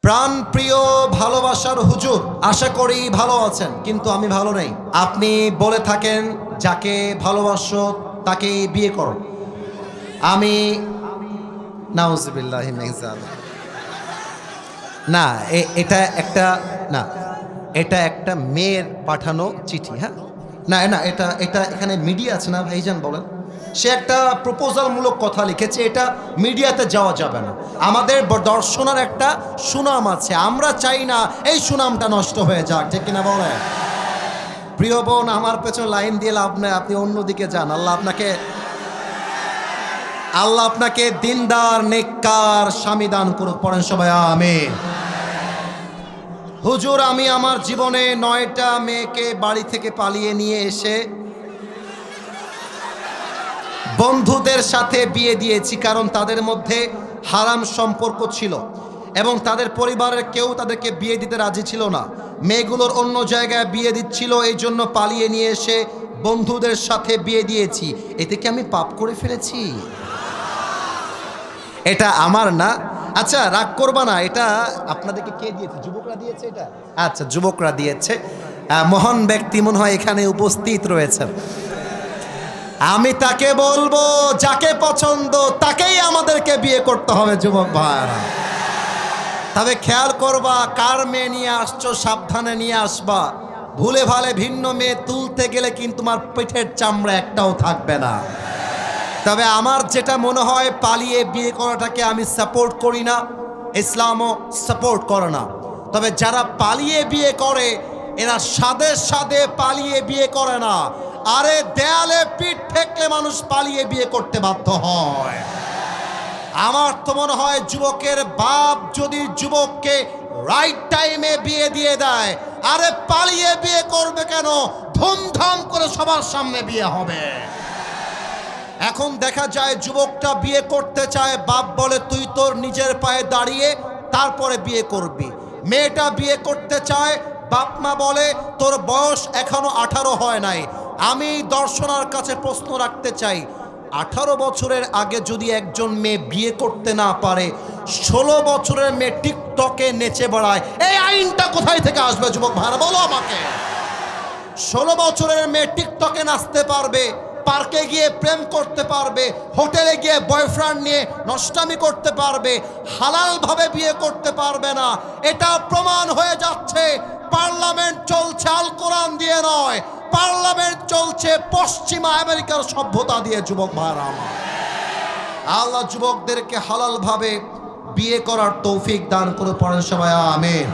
প্রাণপ্রিয় ভালোবাসার হুজুর, আশা করি ভালো আছেন, কিন্তু আমি ভালো নেই। আপনি বলে থাকেন যাকে ভালোবাসো তাকে বিয়ে করো। আমি নাউজুবিল্লাহি মিন যালিক। না, এটা একটা না, এটা একটা মেয়ের পাঠানো চিঠি। হ্যাঁ, না না, এটা এটা এখানে মিডিয়া আছে না ভাইজান, বলেন। সে একটা প্রপোজালমূলক কথা লিখেছে, এটা মিডিয়াতে যাওয়া যাবে না। আমাদের দর্শনের একটা সুনাম আছে, আমরা চাই না এই সুনামটা নষ্ট হয়ে যাক, ঠিক কিনা বলে? প্রিয় বোন, আমার পেছনে লাইন দিয়ে লাভ নেই, আপনি অন্যদিকে যান। আল্লাহ আপনাকে দিনদার নেককার স্বামী দান করুক। পড়েন সবাই আমিন। হুজুর, আমি আমার জীবনে 9টা মেয়েকে বাড়ি থেকে পালিয়ে নিয়ে এসে বন্ধুদের সাথে বিয়ে দিয়েছি, কারণ তাদের মধ্যে হারাম সম্পর্ক ছিল এবং তাদের পরিবারের কেউ তাদেরকে বিয়ে দিতে রাজি ছিল না। মেয়েগুলোর অন্য জায়গায় বিয়ে দিচ্ছিল, এই জন্য পালিয়ে নিয়ে এসে বন্ধুদের সাথে বিয়ে দিয়েছি। এতে কি আমি পাপ করে ফেলেছি? এটা আমার না। আচ্ছা, রাগ করবা না, এটা আপনাদেরকে কে দিয়েছে? যুবকরা দিয়েছে এটা? আচ্ছা, যুবকরা দিয়েছে। মহান ব্যক্তি মনে হয় এখানে উপস্থিত রয়েছেন। আমি তাকে বলবো, যাকে পছন্দ তাকেই আমাদেরকে বিয়ে করতে হবে যুবক ভাইরা। তবে খেয়াল করবা, কার মেয়ে নিয়ে আসছো সাবধানে নিয়ে আসবা। ভুলে ভালে ভিন্ন মেয়ে তুলতে গেলে কিন্তু তোমার পেটের চামড়া একটাও থাকবে না। তবে আমার যেটা মনে হয়, পালিয়ে বিয়ে করাটাকে আমি সাপোর্ট করি না, ইসলামও সাপোর্ট করে না। তবে যারা পালিয়ে বিয়ে করে, এরা সাদে সাদে পালিয়ে বিয়ে করে না। আরে দেয়ালে পিঠ ঠেকলে মানুষ পালিয়ে বিয়ে করতে বাধ্য হয়। আমার তো মনে হয় যুবকের বাপ যদি যুবককে রাইট টাইমে বিয়ে দিয়ে দেয়, আরে পালিয়ে বিয়ে করবে কেন? ধুমধাম করে সবার সামনে বিয়ে হবে। এখন দেখা যায় যুবকটা বিয়ে করতে চায়, বাপ বলে তুই তোর নিজের পায়ে দাঁড়িয়ে তারপরে বিয়ে করবি। মেয়েটা বিয়ে করতে চায়, বাপ মা বলে তোর বয়স এখনো 18 হয় নাই। আমি দর্শনার কাছে প্রশ্ন রাখতে চাই, 18 বছরের আগে যদি একজন মেয়ে বিয়ে করতে না পারে, 16 বছরের মেয়ে টিকটকে নেচে বেড়ায়, এই আইনটা কোথায় থেকে আসবে যুবক ভাইরা, বলো আমাকে। 16 বছরের মেয়ে টিকটকে নাচতে পারবে, পার্কে গিয়ে প্রেম করতে পারবে, হোটেলে গিয়ে বয়ফ্রেন্ড নিয়ে নষ্টামি করতে পারবে, হালালভাবে বিয়ে করতে পারবে না। এটা প্রমাণ হয়ে যাচ্ছে। পার্লামেন্ট চলছে আল কোরআন দিয়ে নয়, পার্লামেন্ট চলছে পশ্চিমা আমেরিকার সভ্যতা দিয়ে। যুবক ভাইরা আমার, আল্লাহ যুবকদেরকে হালালভাবে বিয়ে করার তৌফিক দান করে। পড়েন সবাই আমিন।